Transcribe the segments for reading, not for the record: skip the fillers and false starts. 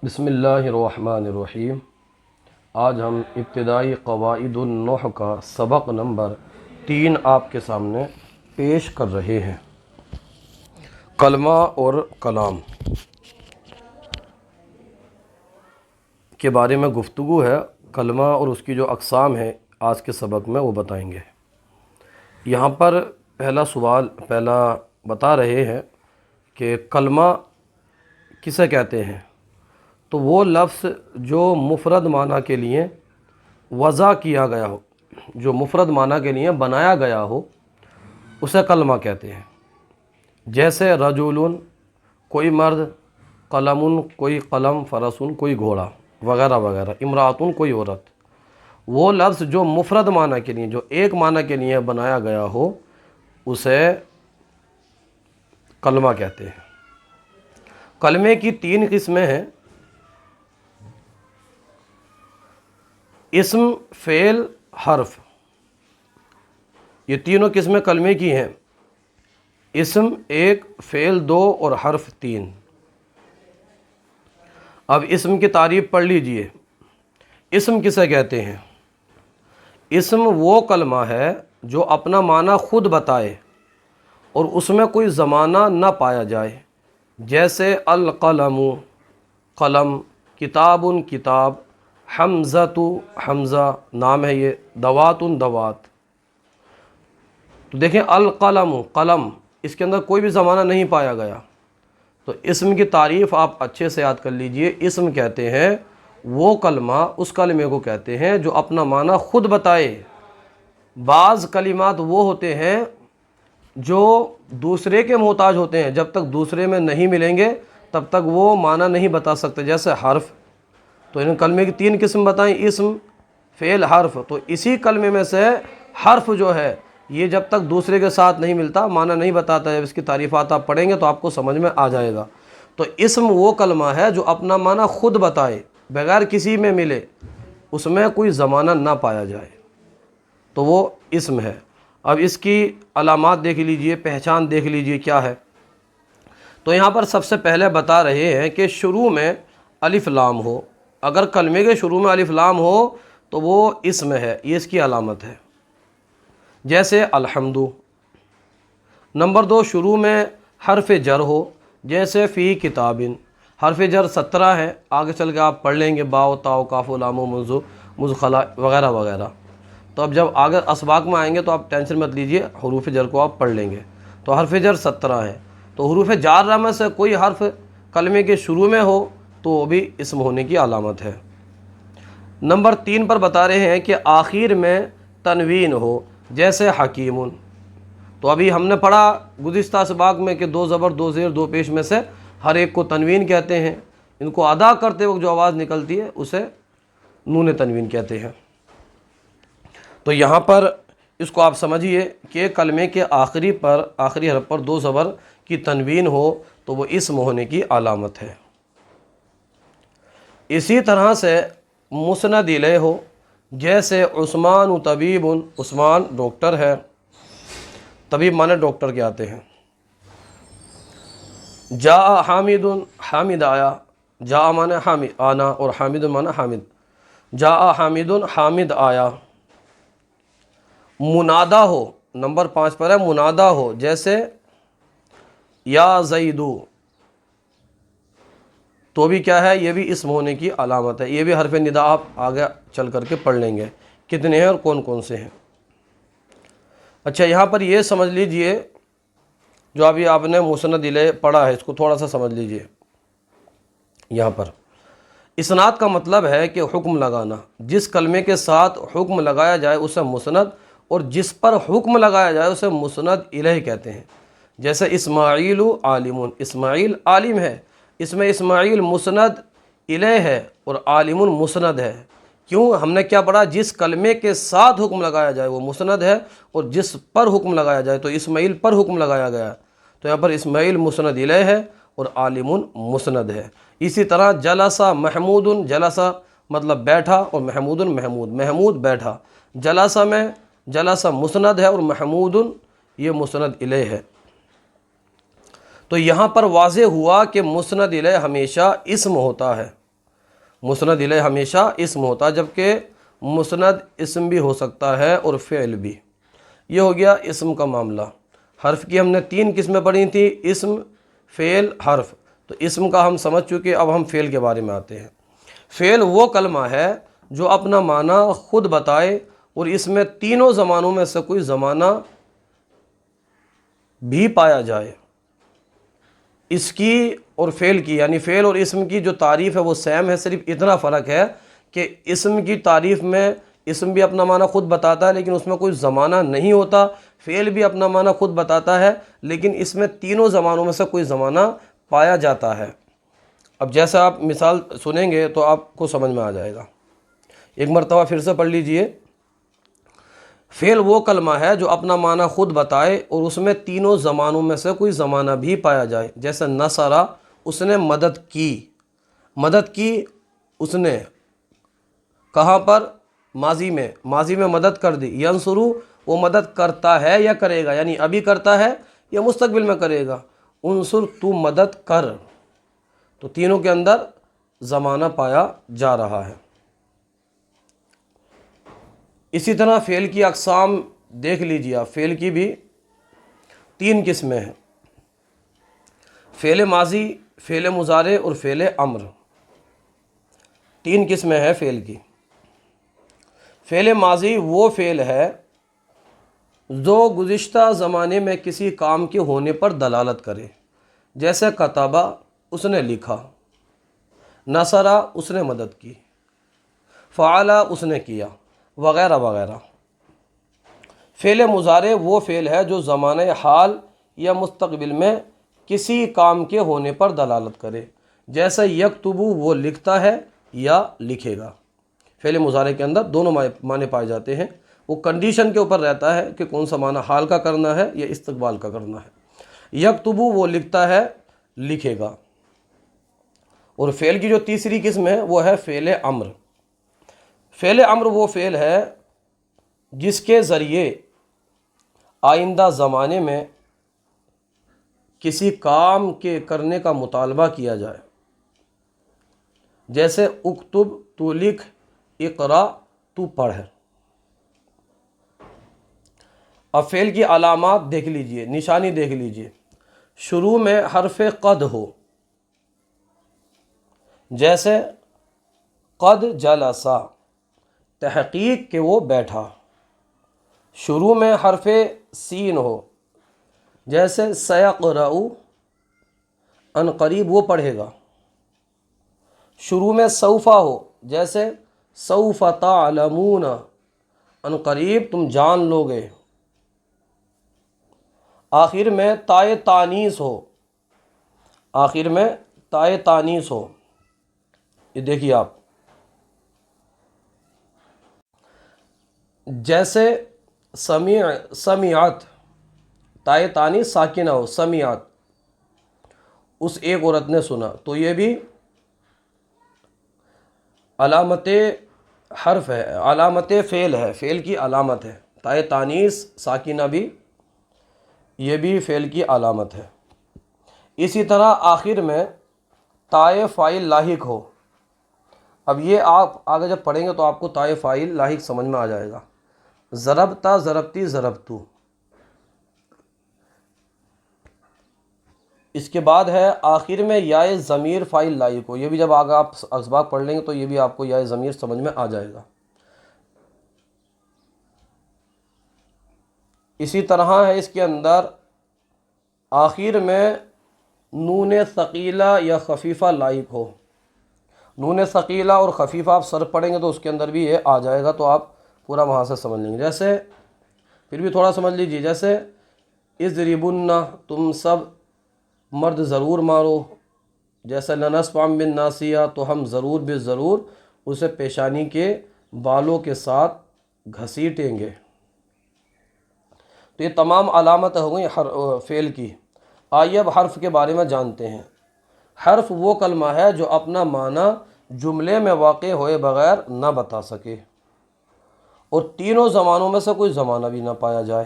بسم اللہ الرحمن الرحیم۔ آج ہم ابتدائی قواعد النحو کا سبق نمبر 3 آپ کے سامنے پیش کر رہے ہیں۔ کلمہ اور کلام کے بارے میں گفتگو ہے۔ کلمہ اور اس کی جو اقسام ہیں آج کے سبق میں وہ بتائیں گے۔ یہاں پر پہلا بتا رہے ہیں کہ کلمہ کسے کہتے ہیں، تو وہ لفظ جو مفرد معنی کے لیے وضع کیا گیا ہو، جو مفرد معنی کے لیے بنایا گیا ہو، اسے کلمہ کہتے ہیں۔ جیسے رجل کوئی مرد، قلم کوئی قلم، فرس کوئی گھوڑا وغیرہ وغیرہ، امرأۃ کوئی عورت۔ وہ لفظ جو مفرد معنی کے لیے، جو ایک معنی کے لیے بنایا گیا ہو، اسے کلمہ کہتے ہیں۔ کلمے کی 3 قسمیں ہیں: اسم، فعل، حرف۔ یہ تینوں قسمیں کلمے کی ہیں: اسم 1، فعل 2 اور حرف 3۔ اب اسم کی تعریف پڑھ لیجئے۔ اسم کسے کہتے ہیں؟ اسم وہ کلمہ ہے جو اپنا معنی خود بتائے اور اس میں کوئی زمانہ نہ پایا جائے، جیسے القلم قلم، کتاب کتاب، حمزۃ حمزہ نام ہے یہ، دوات دوات۔ تو دیکھیں القلم قلم، اس کے اندر کوئی بھی زمانہ نہیں پایا گیا، تو اسم کی تعریف آپ اچھے سے یاد کر لیجئے۔ اسم کہتے ہیں وہ کلمہ، اس کلمے کو کہتے ہیں جو اپنا معنی خود بتائے۔ بعض کلمات وہ ہوتے ہیں جو دوسرے کے محتاج ہوتے ہیں، جب تک دوسرے میں نہیں ملیں گے تب تک وہ معنی نہیں بتا سکتے، جیسے حرف۔ تو ان کلمے کی 3 قسم بتائیں: اسم، فعل، حرف۔ تو اسی کلمے میں سے حرف جو ہے، یہ جب تک دوسرے کے ساتھ نہیں ملتا، معنی نہیں بتاتا ہے۔ اس کی تعریفات آپ پڑھیں گے تو آپ کو سمجھ میں آ جائے گا۔ تو اسم وہ کلمہ ہے جو اپنا معنی خود بتائے، بغیر کسی میں ملے، اس میں کوئی زمانہ نہ پایا جائے، تو وہ اسم ہے۔ اب اس کی علامات دیکھ لیجئے، پہچان دیکھ لیجئے کیا ہے۔ تو یہاں پر سب سے پہلے بتا رہے ہیں کہ شروع میں الف لام ہو۔ اگر کلمے کے شروع میں الف لام ہو تو وہ اسم ہے، یہ اس کی علامت ہے۔ جیسے الحمد۔ نمبر 2، شروع میں حرف جر ہو، جیسے فی کتاب۔ حرف جر 17 ہے، آگے چل کے آپ پڑھ لیں گے، باء تاء کاف لام منذ مذخلا وغیرہ وغیرہ۔ تو اب جب آگے اسباق میں آئیں گے تو آپ ٹینشن مت لیجئے، حروف جر کو آپ پڑھ لیں گے۔ تو حرف جر 17 ہے، تو حروف جارہ میں سے کوئی حرف کلمے کے شروع میں ہو تو وہ بھی اسم ہونے کی علامت ہے۔ نمبر 3 پر بتا رہے ہیں کہ آخر میں تنوین ہو، جیسے حکیم۔ تو ابھی ہم نے پڑھا گزشتہ اسباق میں کہ 2 زبر 2 زیر 2 پیش میں سے ہر ایک کو تنوین کہتے ہیں۔ ان کو ادا کرتے وقت جو آواز نکلتی ہے اسے نون تنوین کہتے ہیں۔ تو یہاں پر اس کو آپ سمجھیے کہ کلمے کے آخری حرف پر 2 زبر کی تنوین ہو تو وہ اسم ہونے کی علامت ہے۔ اسی طرح سے مسند الیہ ہو، جیسے عثمان طبیب۔ عثمان ڈاکٹر ہے، طبیب مانے ڈاکٹر کے آتے ہیں۔ جاء حامد، حامد آیا۔ جاء مانے حامد آنا، اور حامد مانے حامد۔ جاء حامد، حامد آیا۔ منادا ہو، نمبر 5 پر ہے منادا ہو، جیسے یا زیدو، تو بھی کیا ہے، یہ بھی اسم ہونے کی علامت ہے۔ یہ بھی حرف ندا آپ آگے چل کر کے پڑھ لیں گے کتنے ہیں اور کون کون سے ہیں۔ اچھا، یہاں پر یہ سمجھ لیجئے، جو ابھی آپ نے مسند الیہ پڑھا ہے، اس کو تھوڑا سا سمجھ لیجئے۔ یہاں پر اسناد کا مطلب ہے کہ حکم لگانا۔ جس کلمے کے ساتھ حکم لگایا جائے اسے مسند، اور جس پر حکم لگایا جائے اسے مسند الیہ کہتے ہیں۔ جیسے اسماعیل عالم، اسماعیل عالم ہے، اس میں اسماعیل مسند الیہ ہے اور عالم مسند ہے۔ کیوں؟ ہم نے کیا پڑھا؟ جس کلمے کے ساتھ حکم لگایا جائے وہ مسند ہے، اور جس پر حکم لگایا جائے، تو اسماعیل پر حکم لگایا گیا تو یہاں پر اسماعیل مسند الیہ ہے اور عالم مسند ہے۔ اسی طرح جلسہ محمود، جلسہ مطلب بیٹھا، اور محمود محمود، محمود بیٹھا۔ جلسہ میں جلسہ مسند ہے اور محمود یہ مسند الیہ ہے۔ تو یہاں پر واضح ہوا کہ مسند الیہ ہمیشہ اسم ہوتا ہے، مسند الیہ ہمیشہ اسم ہوتا ہے، جبکہ مسند اسم بھی ہو سکتا ہے اور فعل بھی۔ یہ ہو گیا اسم کا معاملہ۔ حرف کی ہم نے 3 قسمیں پڑھی تھیں، اسم، فعل، حرف۔ تو اسم کا ہم سمجھ چکے، اب ہم فعل کے بارے میں آتے ہیں۔ فعل وہ کلمہ ہے جو اپنا معنی خود بتائے اور اس میں تینوں زمانوں میں سے کوئی زمانہ بھی پایا جائے۔ اس کی اور فعل کی، یعنی فعل اور اسم کی جو تعریف ہے وہ سیم ہے، صرف اتنا فرق ہے کہ اسم کی تعریف میں اسم بھی اپنا معنی خود بتاتا ہے لیکن اس میں کوئی زمانہ نہیں ہوتا، فعل بھی اپنا معنی خود بتاتا ہے لیکن اس میں تینوں زمانوں میں سے کوئی زمانہ پایا جاتا ہے۔ اب جیسا آپ مثال سنیں گے تو آپ کو سمجھ میں آ جائے گا۔ ایک مرتبہ پھر سے پڑھ لیجئے۔ فعل وہ کلمہ ہے جو اپنا معنی خود بتائے اور اس میں تینوں زمانوں میں سے کوئی زمانہ بھی پایا جائے، جیسے نصرہ، اس نے مدد کی۔ مدد کی اس نے کہاں پر؟ ماضی میں مدد کر دی۔ ینصرو، وہ مدد کرتا ہے یا کرے گا، یعنی ابھی کرتا ہے یا مستقبل میں کرے گا۔ انصر، تو مدد کر۔ تو تینوں کے اندر زمانہ پایا جا رہا ہے۔ اسی طرح فعل کی اقسام دیکھ لیجیے آپ، فعل کی بھی 3 قسمیں ہیں، فعل ماضی، فعل مضارع اور فعل امر۔ 3 قسمیں ہیں فعل کی۔ فعل ماضی وہ فعل ہے جو گزشتہ زمانے میں کسی کام کے ہونے پر دلالت کرے، جیسے کتبہ، اس نے لکھا، نصرہ، اس نے مدد کی، فعلا، اس نے کیا، وغیرہ وغیرہ۔ فعل مضارع وہ فعل ہے جو زمانہ حال یا مستقبل میں کسی کام کے ہونے پر دلالت کرے، جیسے یکتبو، وہ لکھتا ہے یا لکھے گا۔ فعل مضارع کے اندر دونوں معنی پائے جاتے ہیں، وہ کنڈیشن کے اوپر رہتا ہے کہ کون سا معنی حال کا کرنا ہے یا استقبال کا کرنا ہے۔ یکتبو، وہ لکھتا ہے، لکھے گا۔ اور فعل کی جو تیسری قسم ہے وہ ہے فعل امر۔ فعل امر وہ فعل ہے جس کے ذریعے آئندہ زمانے میں کسی کام کے کرنے کا مطالبہ کیا جائے، جیسے اکتب، تو لکھ، اقرا، تو پڑھ۔ اب فعل کی علامات دیکھ لیجئے، نشانی دیکھ لیجئے۔ شروع میں حرف قد ہو، جیسے قد جلسا، تحقیق کہ وہ بیٹھا۔ شروع میں حرف سین ہو، جیسے سیقرأ، ان قریب وہ پڑھے گا۔ شروع میں سوف ہو، جیسے سوف تعلمون، ان قریب تم جان لو گے۔ آخر میں تائے تانیث ہو، آخر میں تائے تانیث ہو، یہ دیکھیے آپ، جیسے سمعت، تائے تانیث ساکنہ ہو، سمعت، اس ایک عورت نے سنا، تو یہ بھی علامت حرف ہے، علامت فعل ہے، فعل کی علامت ہے۔ تائے تانیث ساکنہ بھی، یہ بھی فعل کی علامت ہے۔ اسی طرح آخر میں تائے فاعل لاحق ہو۔ اب یہ آپ آگے جب پڑھیں گے تو آپ کو تائے فاعل لاحق سمجھ میں آ جائے گا۔ ضربتا، ضربتی، ضربتو۔ اس کے بعد ہے آخر میں یائے ضمیر فاعل لاحق ہو، یہ بھی جب آگے آپ اسباق پڑھ لیں گے تو یہ بھی آپ کو یائے ضمیر سمجھ میں آ جائے گا۔ اسی طرح ہے اس کے اندر آخر میں نون ثقیلہ یا خفیفہ لاحق ہو۔ نون ثقیلہ اور خفیفہ آپ صرف پڑھیں گے تو اس کے اندر بھی یہ آ جائے گا، تو آپ پورا وہاں سے سمجھ لیں گے۔ جیسے پھر بھی تھوڑا سمجھ لیجیے، جیسے اضربن، تم سب مرد ضرور مارو، جیسے لنسفعا بالناصیہ، تو ہم ضرور بے ضرور اسے پیشانی کے بالوں کے ساتھ گھسیٹیں گے۔ تو یہ تمام علامت ہو گئی فعل کی۔ آئیے اب حرف کے بارے میں جانتے ہیں۔ حرف وہ کلمہ ہے جو اپنا معنی جملے میں واقع ہوئے بغیر نہ بتا سکے اور تینوں زمانوں میں سے کوئی زمانہ بھی نہ پایا جائے،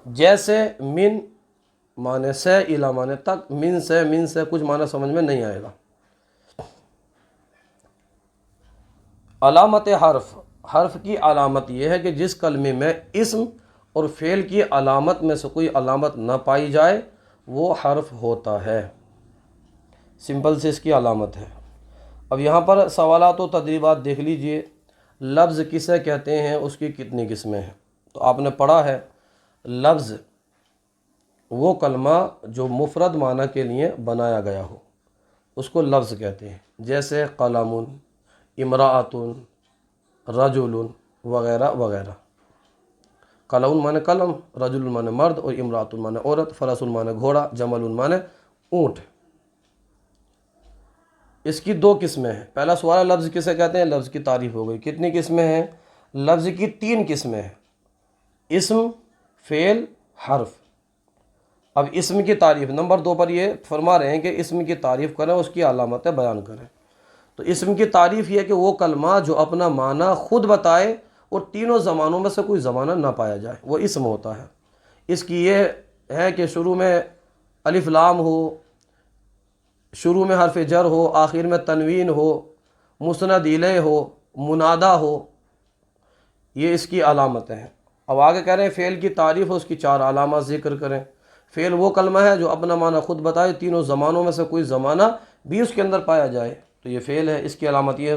جیسے من معنی سے، الی معنی تک، من سے کچھ معنی سمجھ میں نہیں آئے گا۔ علامت حرف، حرف کی علامت یہ ہے کہ جس کلمے میں اسم اور فعل کی علامت میں سے کوئی علامت نہ پائی جائے وہ حرف ہوتا ہے، سمپل سے اس کی علامت ہے۔ اب یہاں پر سوالات و تدریبات دیکھ لیجئے۔ لفظ کسے کہتے ہیں، اس کی کتنی قسمیں ہیں؟ تو آپ نے پڑھا ہے لفظ وہ کلمہ جو مفرد معنی کے لیے بنایا گیا ہو اس کو لفظ کہتے ہیں، جیسے قلم، امرأۃ، رجل وغیرہ وغیرہ۔ قلم مانے قلم، رجل مانے مرد، اور امرأۃ مانے عورت، فرس مانے گھوڑا، جمل مانے اونٹ۔ اس کی دو قسمیں ہیں۔ پہلا سوال ہے لفظ کسے کہتے ہیں، لفظ کی تعریف ہو گئی۔ کتنی قسمیں ہیں؟ لفظ کی 3 قسمیں ہیں، اسم، فعل، حرف۔ اب اسم کی تعریف نمبر 2 پر یہ فرما رہے ہیں کہ اسم کی تعریف کریں، اس کی علامتیں بیان کریں۔ تو اسم کی تعریف یہ کہ وہ کلمہ جو اپنا معنی خود بتائے اور تینوں زمانوں میں سے کوئی زمانہ نہ پایا جائے وہ اسم ہوتا ہے۔ اس کی یہ ہے کہ شروع میں الف لام ہو، شروع میں حرف جر ہو، آخر میں تنوین ہو، مسند الیہ ہو، منادا ہو، یہ اس کی علامتیں ہیں۔ اب آگے کہہ رہے ہیں فعل کی تعریف، اس کی 4 علامات ذکر کریں۔ فعل وہ کلمہ ہے جو اپنا معنی خود بتائے، تینوں زمانوں میں سے کوئی زمانہ بھی اس کے اندر پایا جائے تو یہ فعل ہے۔ اس کی علامت یہ ہے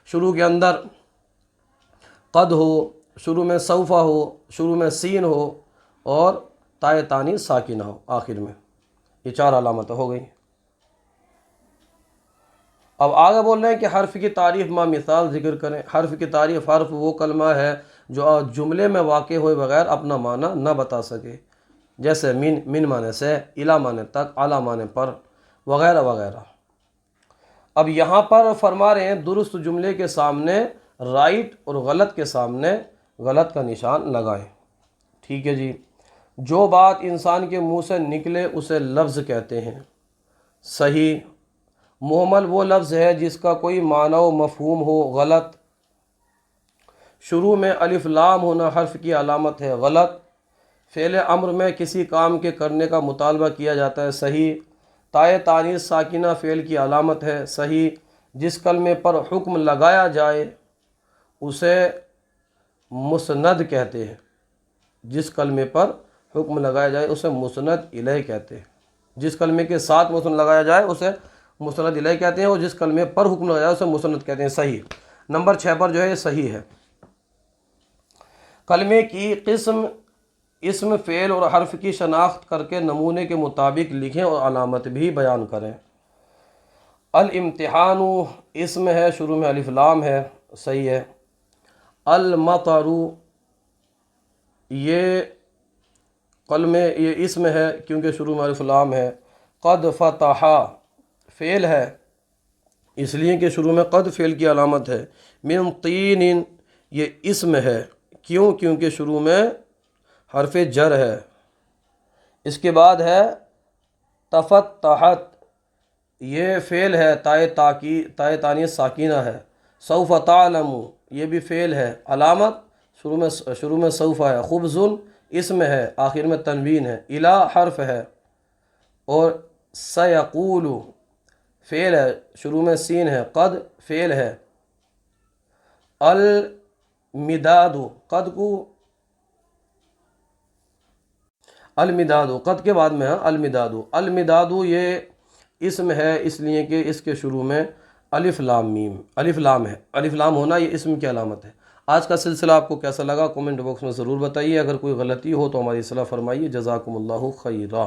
شروع کے اندر قد ہو، شروع میں سوف ہو، شروع میں سین ہو، اور تائے تانی ساکنہ ہو آخر میں۔ یہ 4 علامتیں ہو گئی۔ اب آگے بول رہے ہیں کہ حرف کی تعریف ما مثال ذکر کریں۔ حرف کی تعریف، حرف وہ کلمہ ہے جو جملے میں واقع ہوئے بغیر اپنا معنی نہ بتا سکے، جیسے من معنی سے، الی معنی تک، علی معنی پر، وغیرہ وغیرہ۔ اب یہاں پر فرما رہے ہیں درست جملے کے سامنے رائٹ اور غلط کے سامنے غلط کا نشان لگائیں۔ ٹھیک ہے جی۔ جو بات انسان کے منہ سے نکلے اسے لفظ کہتے ہیں، صحیح۔ مہمل وہ لفظ ہے جس کا کوئی معنی و مفہوم ہو، غلط۔ شروع میں الف لام ہونا حرف کی علامت ہے، غلط۔ فعل امر میں کسی کام کے کرنے کا مطالبہ کیا جاتا ہے، صحیح۔ تائے تانیث ساکنہ فعل کی علامت ہے، صحیح۔ جس کلمے پر حکم لگایا جائے اسے مسند کہتے ہیں، جس کلمے پر حکم لگایا جائے اسے مسند الیہ کہتے ہیں۔ جس کلمے کے ساتھ مسند لگایا جائے اسے مسند الیہ کہتے ہیں، اور جس کلمے پر حکم لگایا جائے اسے مسند کہتے ہیں، صحیح۔ نمبر 6 پر جو ہے یہ صحیح ہے۔ کلمے کی قسم، اسم، فعل اور حرف کی شناخت کر کے نمونے کے مطابق لکھیں اور علامت بھی بیان کریں۔ الامتحان اسم ہے، شروع میں الف لام ہے، صحیح ہے۔ المطر یہ اسم ہے کیونکہ شروع میں الف لام ہے۔ قد فتح فعل ہے اس لیے کہ شروع میں قد فعل کی علامت ہے۔ من طین یہ اسم ہے کیونکہ شروع میں حرف جر ہے۔ اس کے بعد ہے تفتحت یہ فعل ہے، تائے تانیث ساکنہ ہے۔ سوف تعلم یہ بھی فعل ہے، علامت شروع میں سوف ہے۔ خبز اسم ہے، آخر میں تنوین ہے۔ الی حرف ہے، اور سیقول فعل ہے، شروع میں سین ہے۔ قد فعل ہے۔ المداد قد کے بعد میں ہے المداد یہ اسم ہے اس لیے کہ اس کے شروع میں الف لام ہے۔ الف لام ہونا یہ اسم کی علامت ہے۔ آج کا سلسلہ آپ کو کیسا لگا کمنٹ باکس میں ضرور بتائیے۔ اگر کوئی غلطی ہو تو ہماری اصلاح فرمائیے۔ جزاکم اللہ خیرہ۔